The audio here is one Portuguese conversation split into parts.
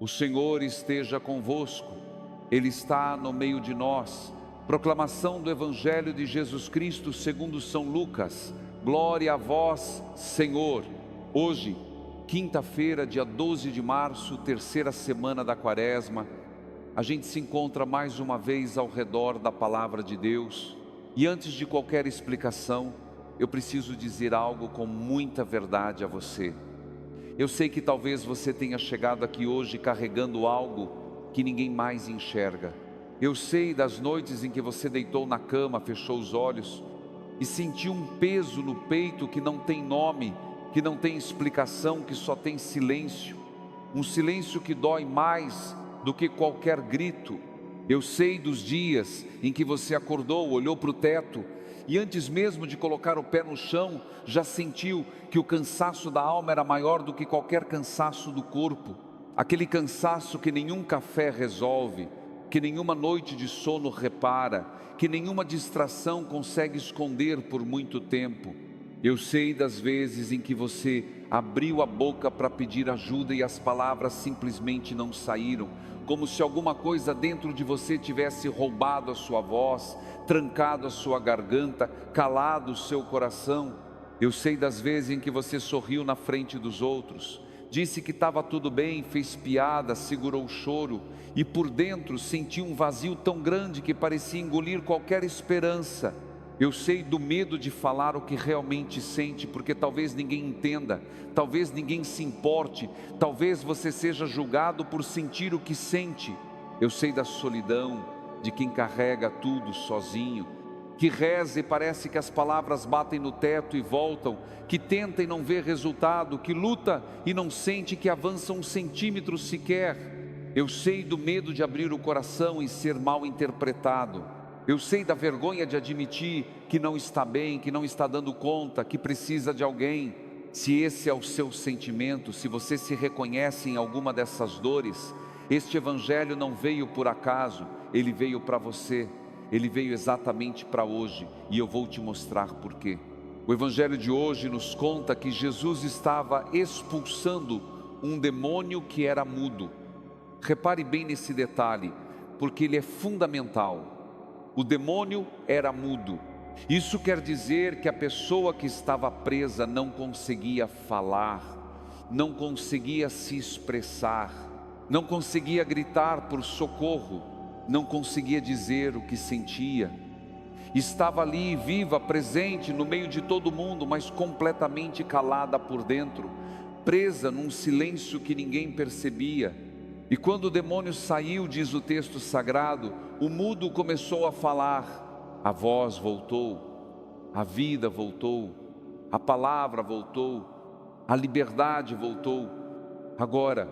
O Senhor esteja convosco, Ele está no meio de nós. Proclamação do Evangelho de Jesus Cristo segundo São Lucas. Glória a vós, Senhor. Hoje, quinta-feira, dia 12 de março, terceira semana da Quaresma, a gente se encontra mais uma vez ao redor da Palavra de Deus. E antes de qualquer explicação, eu preciso dizer algo com muita verdade a você. Eu sei que talvez você tenha chegado aqui hoje carregando algo que ninguém mais enxerga. Eu sei das noites em que você deitou na cama, fechou os olhos e sentiu um peso no peito que não tem nome, que não tem explicação, que só tem silêncio. Um silêncio que dói mais do que qualquer grito. Eu sei dos dias em que você acordou, olhou para o teto e antes mesmo de colocar o pé no chão, já sentiu que o cansaço da alma era maior do que qualquer cansaço do corpo. Aquele cansaço que nenhum café resolve, que nenhuma noite de sono repara, que nenhuma distração consegue esconder por muito tempo. Eu sei das vezes em que você abriu a boca para pedir ajuda e as palavras simplesmente não saíram, como se alguma coisa dentro de você tivesse roubado a sua voz, trancado a sua garganta, calado o seu coração. Eu sei das vezes em que você sorriu na frente dos outros, disse que estava tudo bem, fez piada, segurou o choro e por dentro sentiu um vazio tão grande que parecia engolir qualquer esperança. Eu sei do medo de falar o que realmente sente, porque talvez ninguém entenda, talvez ninguém se importe, talvez você seja julgado por sentir o que sente. Eu sei da solidão de quem carrega tudo sozinho, que reza e parece que as palavras batem no teto e voltam, que tenta e não vê resultado, que luta e não sente que avança um centímetro sequer. Eu sei do medo de abrir o coração e ser mal interpretado. Eu sei da vergonha de admitir que não está bem, que não está dando conta, que precisa de alguém. Se esse é o seu sentimento, se você se reconhece em alguma dessas dores, este Evangelho não veio por acaso, ele veio para você, ele veio exatamente para hoje e eu vou te mostrar por quê. O Evangelho de hoje nos conta que Jesus estava expulsando um demônio que era mudo. Repare bem nesse detalhe, porque ele é fundamental. O demônio era mudo. Isso quer dizer que a pessoa que estava presa não conseguia falar, não conseguia se expressar, não conseguia gritar por socorro, não conseguia dizer o que sentia. Estava ali viva, presente no meio de todo mundo, mas completamente calada por dentro, presa num silêncio que ninguém percebia. E quando o demônio saiu, diz o texto sagrado, o mudo começou a falar, a voz voltou, a vida voltou, a palavra voltou, a liberdade voltou. Agora,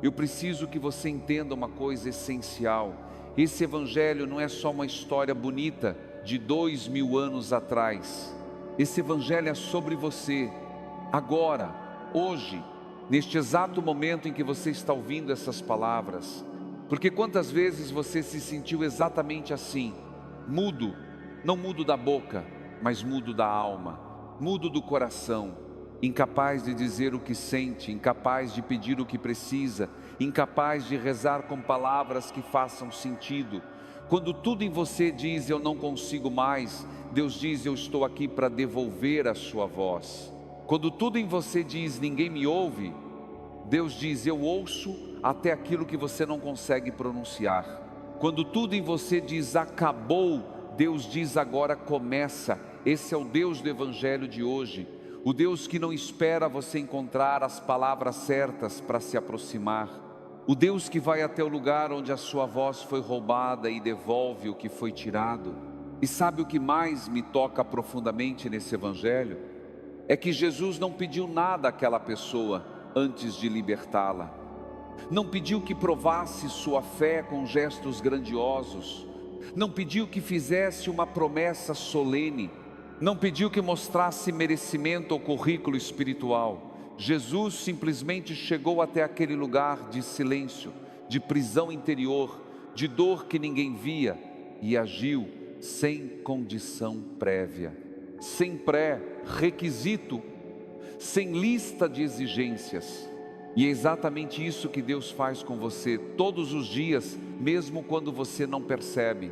eu preciso que você entenda uma coisa essencial. Esse Evangelho não é só uma história bonita de 2000 anos atrás. Esse Evangelho é sobre você, agora, hoje, neste exato momento em que você está ouvindo essas palavras. Porque quantas vezes você se sentiu exatamente assim, mudo, não mudo da boca, mas mudo da alma, mudo do coração, incapaz de dizer o que sente, incapaz de pedir o que precisa, incapaz de rezar com palavras que façam sentido. Quando tudo em você diz eu não consigo mais, Deus diz eu estou aqui para devolver a sua voz. Quando tudo em você diz ninguém me ouve, Deus diz eu ouço até aquilo que você não consegue pronunciar. Quando tudo em você diz acabou, Deus diz agora começa. Esse é o Deus do Evangelho de hoje, o Deus que não espera você encontrar as palavras certas para se aproximar, o Deus que vai até o lugar onde a sua voz foi roubada e devolve o que foi tirado. E sabe o que mais me toca profundamente nesse Evangelho? É que Jesus não pediu nada àquela pessoa antes de libertá-la. Não pediu que provasse sua fé com gestos grandiosos. Não pediu que fizesse uma promessa solene. Não pediu que mostrasse merecimento ou currículo espiritual. Jesus simplesmente chegou até aquele lugar de silêncio, de prisão interior, de dor que ninguém via e agiu sem condição prévia, sem pré-requisito, sem lista de exigências. E é exatamente isso que Deus faz com você todos os dias, mesmo quando você não percebe.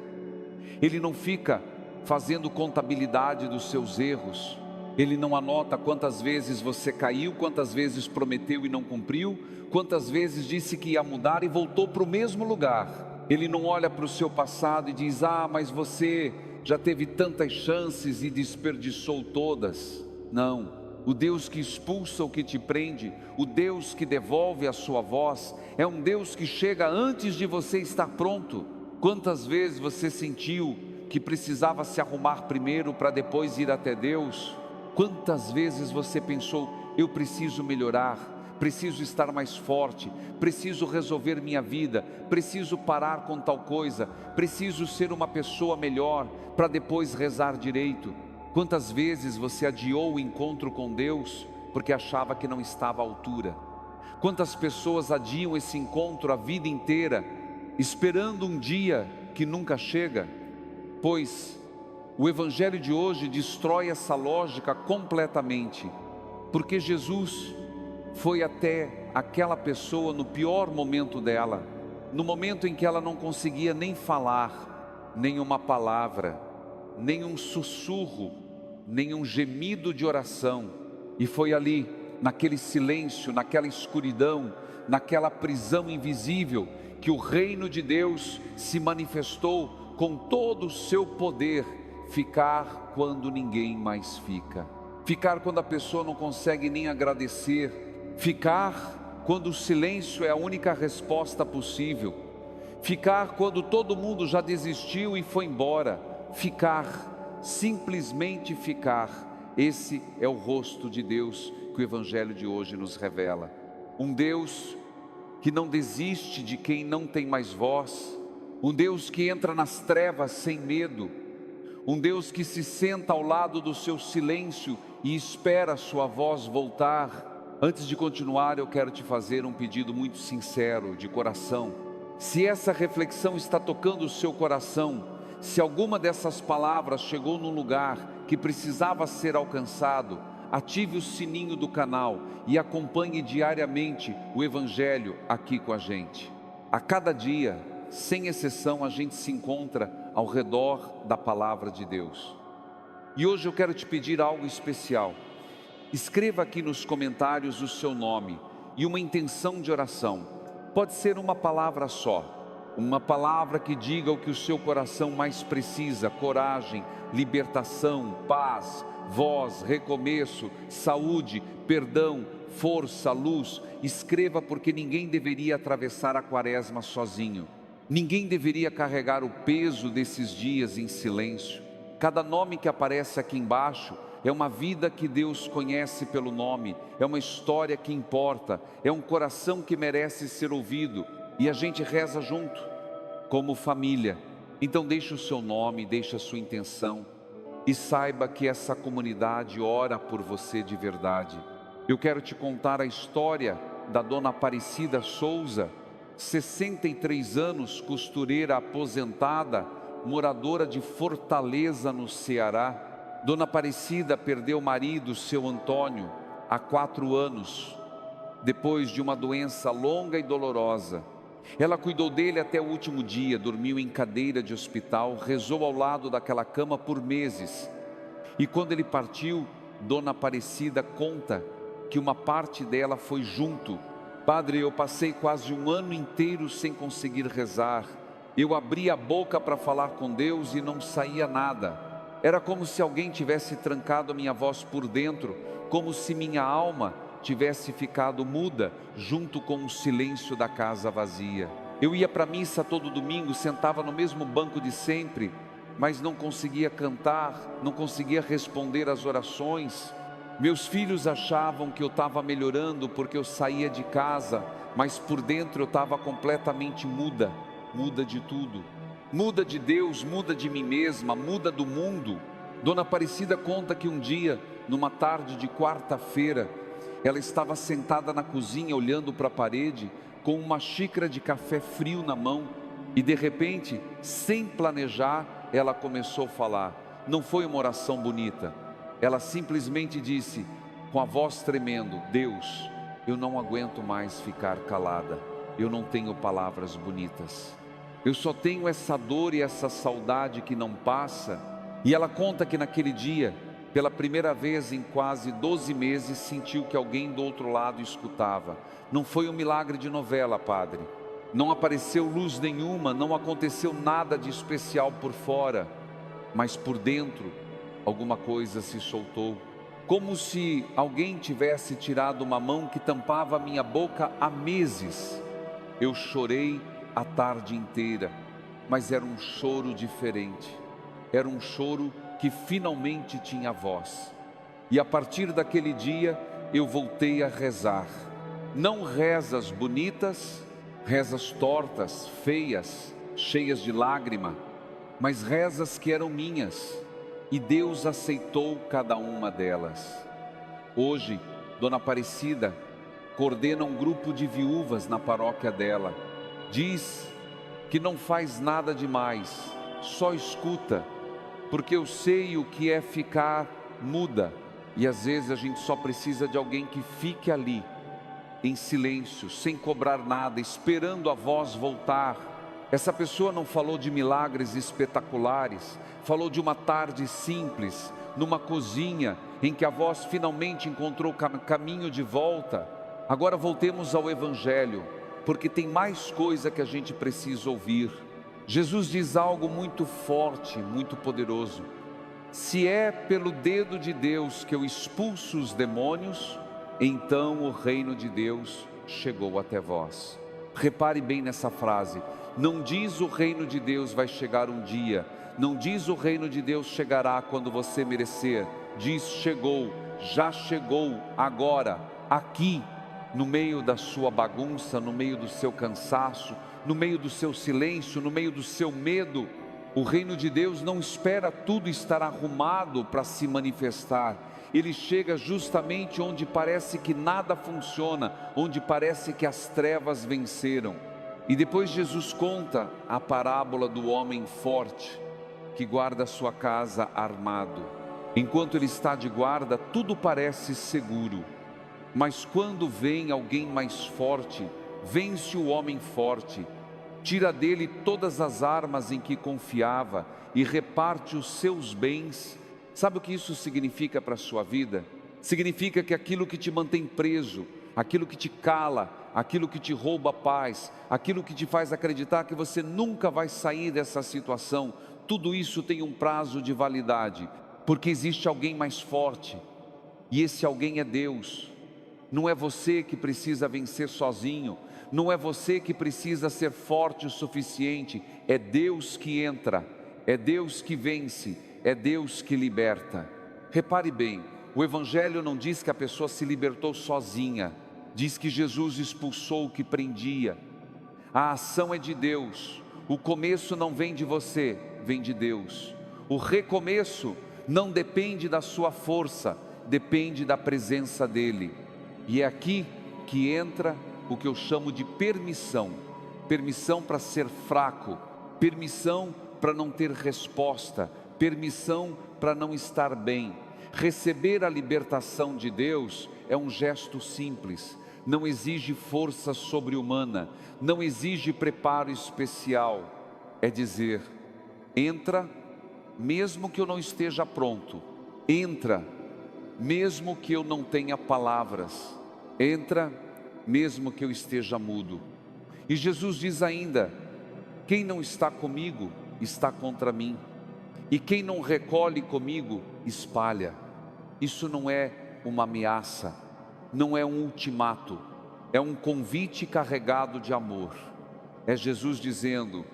Ele não fica fazendo contabilidade dos seus erros. Ele não anota quantas vezes você caiu, quantas vezes prometeu e não cumpriu, quantas vezes disse que ia mudar e voltou para o mesmo lugar. Ele não olha para o seu passado e diz: ah, mas você já teve tantas chances e desperdiçou todas. Não. O Deus que expulsa o que te prende, o Deus que devolve a sua voz, é um Deus que chega antes de você estar pronto. Quantas vezes você sentiu que precisava se arrumar primeiro para depois ir até Deus? Quantas vezes você pensou: eu preciso melhorar, preciso estar mais forte, preciso resolver minha vida, preciso parar com tal coisa, preciso ser uma pessoa melhor para depois rezar direito? Quantas vezes você adiou o encontro com Deus porque achava que não estava à altura? Quantas pessoas adiam esse encontro a vida inteira, esperando um dia que nunca chega? Pois o Evangelho de hoje destrói essa lógica completamente, porque Jesus foi até aquela pessoa no pior momento dela, no momento em que ela não conseguia nem falar, nem uma palavra, nem um sussurro, nem um gemido de oração. E foi ali, naquele silêncio, naquela escuridão, naquela prisão invisível, que o reino de Deus se manifestou com todo o seu poder. Ficar quando ninguém mais fica, ficar quando a pessoa não consegue nem agradecer, ficar quando o silêncio é a única resposta possível, ficar quando todo mundo já desistiu e foi embora, ficar, simplesmente ficar. Esse é o rosto de Deus que o Evangelho de hoje nos revela. Um Deus que não desiste de quem não tem mais voz, um Deus que entra nas trevas sem medo, um Deus que se senta ao lado do seu silêncio e espera a sua voz voltar. Antes de continuar, eu quero te fazer um pedido muito sincero, de coração. Se essa reflexão está tocando o seu coração, se alguma dessas palavras chegou num lugar que precisava ser alcançado, ative o sininho do canal e acompanhe diariamente o Evangelho aqui com a gente. A cada dia, sem exceção, a gente se encontra ao redor da palavra de Deus. E hoje eu quero te pedir algo especial. Escreva aqui nos comentários o seu nome e uma intenção de oração. Pode ser uma palavra só, uma palavra que diga o que o seu coração mais precisa: coragem, libertação, paz, voz, recomeço, saúde, perdão, força, luz. Escreva, porque ninguém deveria atravessar a quaresma sozinho. Ninguém deveria carregar o peso desses dias em silêncio. Cada nome que aparece aqui embaixo é uma vida que Deus conhece pelo nome, é uma história que importa, é um coração que merece ser ouvido, e a gente reza junto, como família. Então deixe o seu nome, deixe a sua intenção, e saiba que essa comunidade ora por você de verdade. Eu quero te contar a história da dona Aparecida Souza, 63 anos, costureira aposentada, moradora de Fortaleza, no Ceará. Dona Aparecida perdeu o marido, seu Antônio, há 4 anos, depois de uma doença longa e dolorosa. Ela cuidou dele até o último dia, dormiu em cadeira de hospital, rezou ao lado daquela cama por meses. E quando ele partiu, Dona Aparecida conta que uma parte dela foi junto. Padre, eu passei quase um ano inteiro sem conseguir rezar. Eu abria a boca para falar com Deus e não saía nada. Era como se alguém tivesse trancado a minha voz por dentro, como se minha alma tivesse ficado muda, junto com o silêncio da casa vazia. Eu ia para a missa todo domingo, sentava no mesmo banco de sempre, mas não conseguia cantar, não conseguia responder às orações. Meus filhos achavam que eu estava melhorando porque eu saía de casa, mas por dentro eu estava completamente muda, muda de tudo. Muda de Deus, muda de mim mesma, muda do mundo. Dona Aparecida conta que um dia, numa tarde de quarta-feira, ela estava sentada na cozinha olhando para a parede, com uma xícara de café frio na mão, e de repente, sem planejar, ela começou a falar. Não foi uma oração bonita. Ela simplesmente disse, com a voz tremendo: Deus, eu não aguento mais ficar calada, eu não tenho palavras bonitas. Eu só tenho essa dor e essa saudade que não passa. E ela conta que naquele dia, pela primeira vez em quase 12 meses, sentiu que alguém do outro lado escutava. Não foi um milagre de novela, padre. Não apareceu luz nenhuma, não aconteceu nada de especial por fora. Mas por dentro, alguma coisa se soltou. Como se alguém tivesse tirado uma mão que tampava a minha boca há meses. Eu chorei a tarde inteira, mas era um choro diferente. Era um choro que finalmente tinha voz. E a partir daquele dia, eu voltei a rezar. Não rezas bonitas, rezas tortas, feias, cheias de lágrima, mas rezas que eram minhas. E Deus aceitou cada uma delas. Hoje, Dona Aparecida coordena um grupo de viúvas na paróquia dela. Diz que não faz nada demais, só escuta, porque eu sei o que é ficar muda. E às vezes a gente só precisa de alguém que fique ali, em silêncio, sem cobrar nada, esperando a voz voltar. Essa pessoa não falou de milagres espetaculares, falou de uma tarde simples, numa cozinha, em que a voz finalmente encontrou caminho de volta. Agora voltemos ao Evangelho, porque tem mais coisa que a gente precisa ouvir. Jesus diz algo muito forte, muito poderoso. Se é pelo dedo de Deus que eu expulso os demônios, então o reino de Deus chegou até vós. Repare bem nessa frase. Não diz o reino de Deus vai chegar um dia. Não diz o reino de Deus chegará quando você merecer. Diz chegou, já chegou, agora, aqui. No meio da sua bagunça, no meio do seu cansaço, no meio do seu silêncio, no meio do seu medo, o reino de Deus não espera tudo estar arrumado para se manifestar. Ele chega justamente onde parece que nada funciona, onde parece que as trevas venceram. E depois Jesus conta a parábola do homem forte, que guarda a sua casa armado. Enquanto ele está de guarda, tudo parece seguro. Mas quando vem alguém mais forte, vence o homem forte, tira dele todas as armas em que confiava e reparte os seus bens. Sabe o que isso significa para a sua vida? Significa que aquilo que te mantém preso, aquilo que te cala, aquilo que te rouba a paz, aquilo que te faz acreditar que você nunca vai sair dessa situação, tudo isso tem um prazo de validade, porque existe alguém mais forte, e esse alguém é Deus. Não é você que precisa vencer sozinho, não é você que precisa ser forte o suficiente, é Deus que entra, é Deus que vence, é Deus que liberta. Repare bem, o Evangelho não diz que a pessoa se libertou sozinha, diz que Jesus expulsou o que prendia. A ação é de Deus, o começo não vem de você, vem de Deus. O recomeço não depende da sua força, depende da presença dEle. E é aqui que entra o que eu chamo de permissão. Permissão para ser fraco, permissão para não ter resposta, permissão para não estar bem. Receber a libertação de Deus é um gesto simples, não exige força sobre-humana, não exige preparo especial. É dizer, entra, mesmo que eu não esteja pronto, entra, mesmo que eu não tenha palavras, entra, mesmo que eu esteja mudo. E Jesus diz ainda, quem não está comigo, está contra mim, e quem não recolhe comigo, espalha. Isso não é uma ameaça, não é um ultimato, é um convite carregado de amor. É Jesus dizendo,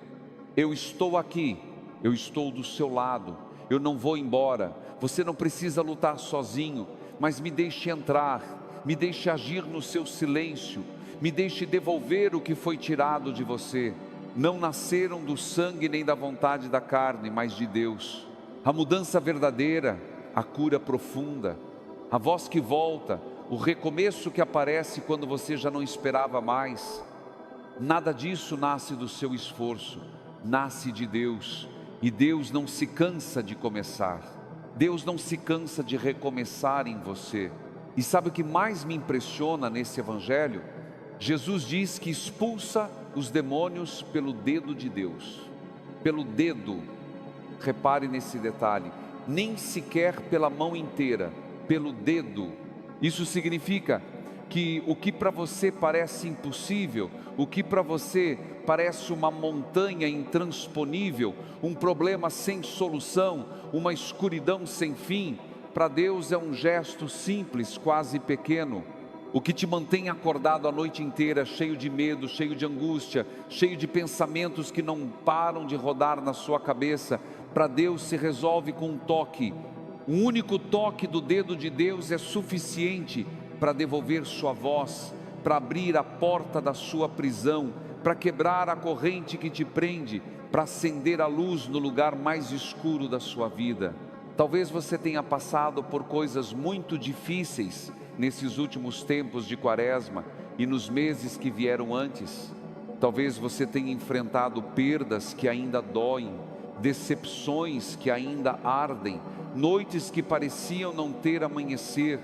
eu estou aqui, eu estou do seu lado, eu não vou embora, você não precisa lutar sozinho, mas me deixe entrar, me deixe agir no seu silêncio, me deixe devolver o que foi tirado de você. Não nasceram do sangue nem da vontade da carne, mas de Deus. A mudança verdadeira, a cura profunda, a voz que volta, o recomeço que aparece quando você já não esperava mais. Nada disso nasce do seu esforço, nasce de Deus. E Deus não se cansa de começar, Deus não se cansa de recomeçar em você. E sabe o que mais me impressiona nesse evangelho? Jesus diz que expulsa os demônios pelo dedo de Deus. Pelo dedo, repare nesse detalhe, nem sequer pela mão inteira, pelo dedo. Isso significa que o que para você parece impossível, o que para você parece uma montanha intransponível, um problema sem solução, uma escuridão sem fim, para Deus é um gesto simples, quase pequeno. O que te mantém acordado a noite inteira, cheio de medo, cheio de angústia, cheio de pensamentos que não param de rodar na sua cabeça, para Deus se resolve com um toque. Um único toque do dedo de Deus é suficiente para devolver sua voz, para abrir a porta da sua prisão, para quebrar a corrente que te prende, para acender a luz no lugar mais escuro da sua vida. Talvez você tenha passado por coisas muito difíceis nesses últimos tempos de Quaresma e nos meses que vieram antes. Talvez você tenha enfrentado perdas que ainda doem, decepções que ainda ardem, noites que pareciam não ter amanhecer.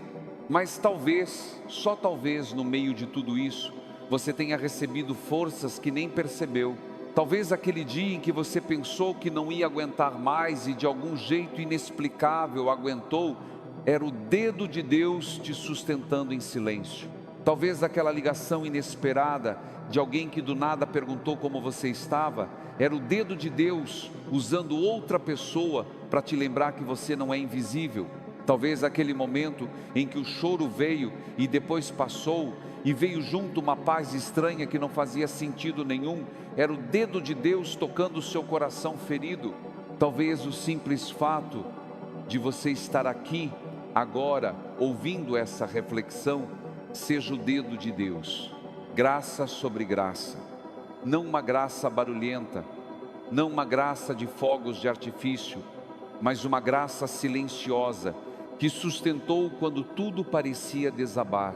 Mas talvez, só talvez, no meio de tudo isso, você tenha recebido forças que nem percebeu. Talvez aquele dia em que você pensou que não ia aguentar mais e de algum jeito inexplicável aguentou, era o dedo de Deus te sustentando em silêncio. Talvez aquela ligação inesperada de alguém que do nada perguntou como você estava, era o dedo de Deus usando outra pessoa para te lembrar que você não é invisível. Talvez aquele momento em que o choro veio e depois passou, e veio junto uma paz estranha que não fazia sentido nenhum, era o dedo de Deus tocando o seu coração ferido. Talvez o simples fato de você estar aqui, agora, ouvindo essa reflexão, seja o dedo de Deus. Graça sobre graça, não uma graça barulhenta, não uma graça de fogos de artifício, mas uma graça silenciosa, que sustentou quando tudo parecia desabar.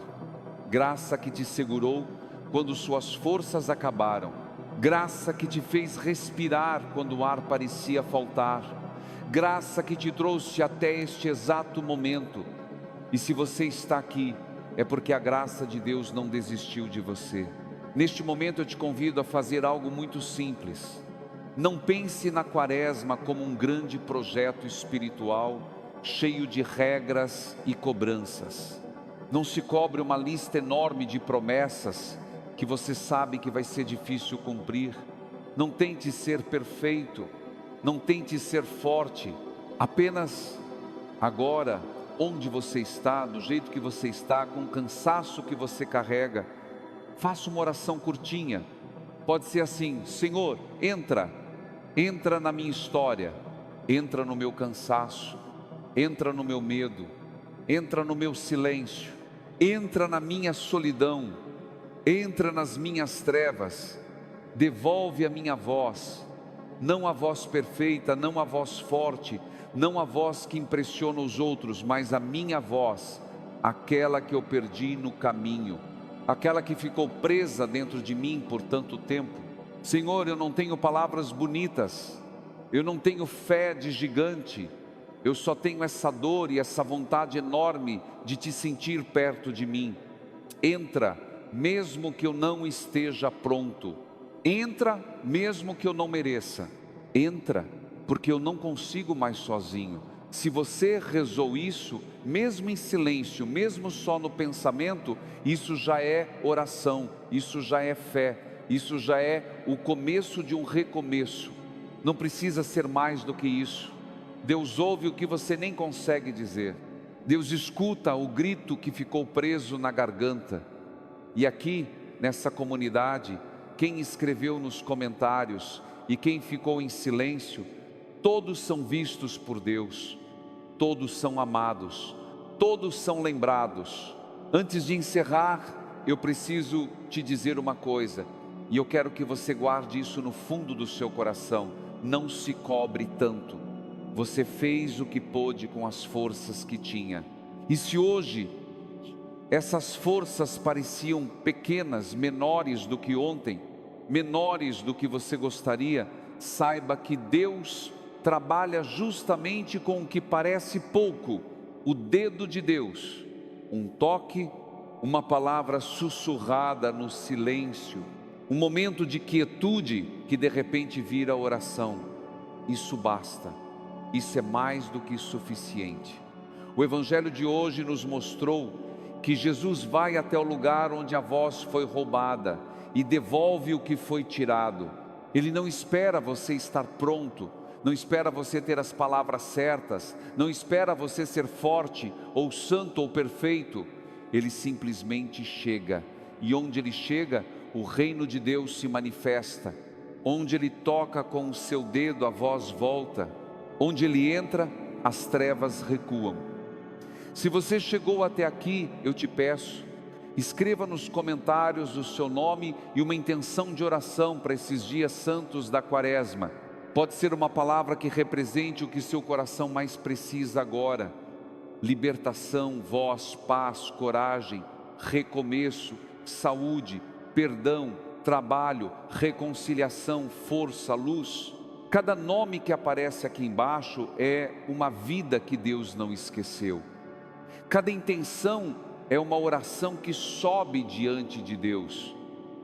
Graça que te segurou quando suas forças acabaram. Graça que te fez respirar quando o ar parecia faltar. Graça que te trouxe até este exato momento. E se você está aqui, é porque a graça de Deus não desistiu de você. Neste momento eu te convido a fazer algo muito simples. Não pense na Quaresma como um grande projeto espiritual, cheio de regras e cobranças. Não se cobre uma lista enorme de promessas que você sabe que vai ser difícil cumprir. Não tente ser perfeito, não tente ser forte. Apenas agora, onde você está, do jeito que você está, com o cansaço que você carrega, faça uma oração curtinha. Pode ser assim: Senhor, entra na minha história, entra no meu cansaço, entra no meu medo, entra no meu silêncio, entra na minha solidão, entra nas minhas trevas, devolve a minha voz, não a voz perfeita, não a voz forte, não a voz que impressiona os outros, mas a minha voz, aquela que eu perdi no caminho, aquela que ficou presa dentro de mim por tanto tempo. Senhor, eu não tenho palavras bonitas, eu não tenho fé de gigante, eu só tenho essa dor e essa vontade enorme de te sentir perto de mim. Entra, mesmo que eu não esteja pronto. Entra, mesmo que eu não mereça. Entra, porque eu não consigo mais sozinho. Se você rezou isso, mesmo em silêncio, mesmo só no pensamento, isso já é oração, isso já é fé, isso já é o começo de um recomeço. Não precisa ser mais do que isso. Deus ouve o que você nem consegue dizer. Deus escuta o grito que ficou preso na garganta. E aqui, nessa comunidade, quem escreveu nos comentários e quem ficou em silêncio, todos são vistos por Deus, todos são amados, todos são lembrados. Antes de encerrar, eu preciso te dizer uma coisa, e eu quero que você guarde isso no fundo do seu coração: não se cobre tanto. Você fez o que pôde com as forças que tinha. E se hoje essas forças pareciam pequenas, menores do que ontem, menores do que você gostaria, saiba que Deus trabalha justamente com o que parece pouco. O dedo de Deus um toque, uma palavra sussurrada no silêncio, um momento de quietude que de repente vira oração. Isso basta, isso é mais do que suficiente. O Evangelho de hoje nos mostrou que Jesus vai até o lugar onde a voz foi roubada e devolve o que foi tirado. Ele não espera você estar pronto, não espera você ter as palavras certas, não espera você ser forte, ou santo, ou perfeito. Ele simplesmente chega, e onde Ele chega, o reino de Deus se manifesta. Onde Ele toca com o seu dedo, a voz volta. Onde Ele entra, as trevas recuam. Se você chegou até aqui, eu te peço, escreva nos comentários o seu nome e uma intenção de oração para esses dias santos da Quaresma. Pode ser uma palavra que represente o que seu coração mais precisa agora: libertação, voz, paz, coragem, recomeço, saúde, perdão, trabalho, reconciliação, força, luz. Cada nome que aparece aqui embaixo é uma vida que Deus não esqueceu. Cada intenção é uma oração que sobe diante de Deus.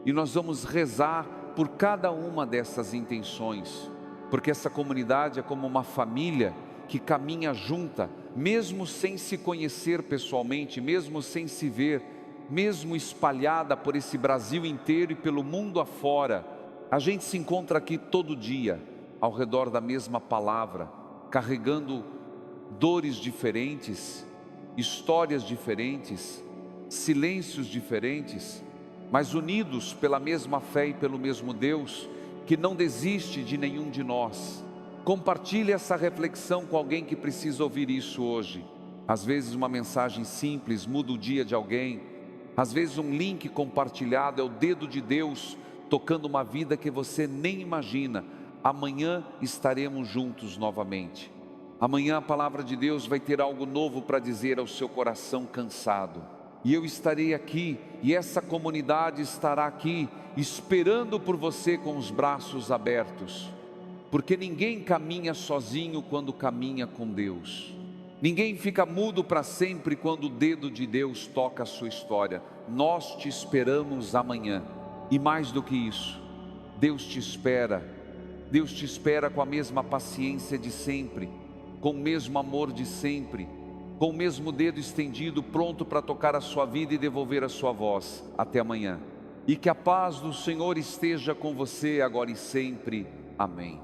E nós vamos rezar por cada uma dessas intenções, porque essa comunidade é como uma família que caminha junta, mesmo sem se conhecer pessoalmente, mesmo sem se ver, mesmo espalhada por esse Brasil inteiro e pelo mundo afora. A gente se encontra aqui todo dia, ao redor da mesma palavra, carregando dores diferentes, histórias diferentes, silêncios diferentes, mas unidos pela mesma fé e pelo mesmo Deus, que não desiste de nenhum de nós. Compartilhe essa reflexão com alguém que precisa ouvir isso hoje. Às vezes uma mensagem simples muda o dia de alguém. Às vezes um link compartilhado é o dedo de Deus tocando uma vida que você nem imagina. Amanhã estaremos juntos novamente. Amanhã a palavra de Deus vai ter algo novo para dizer ao seu coração cansado. E eu estarei aqui, e essa comunidade estará aqui, esperando por você com os braços abertos. Porque ninguém caminha sozinho quando caminha com Deus. Ninguém fica mudo para sempre quando o dedo de Deus toca a sua história. Nós te esperamos amanhã. E mais do que isso, Deus te espera. Deus te espera com a mesma paciência de sempre, com o mesmo amor de sempre, com o mesmo dedo estendido, pronto para tocar a sua vida e devolver a sua voz. Até amanhã. E que a paz do Senhor esteja com você agora e sempre. Amém.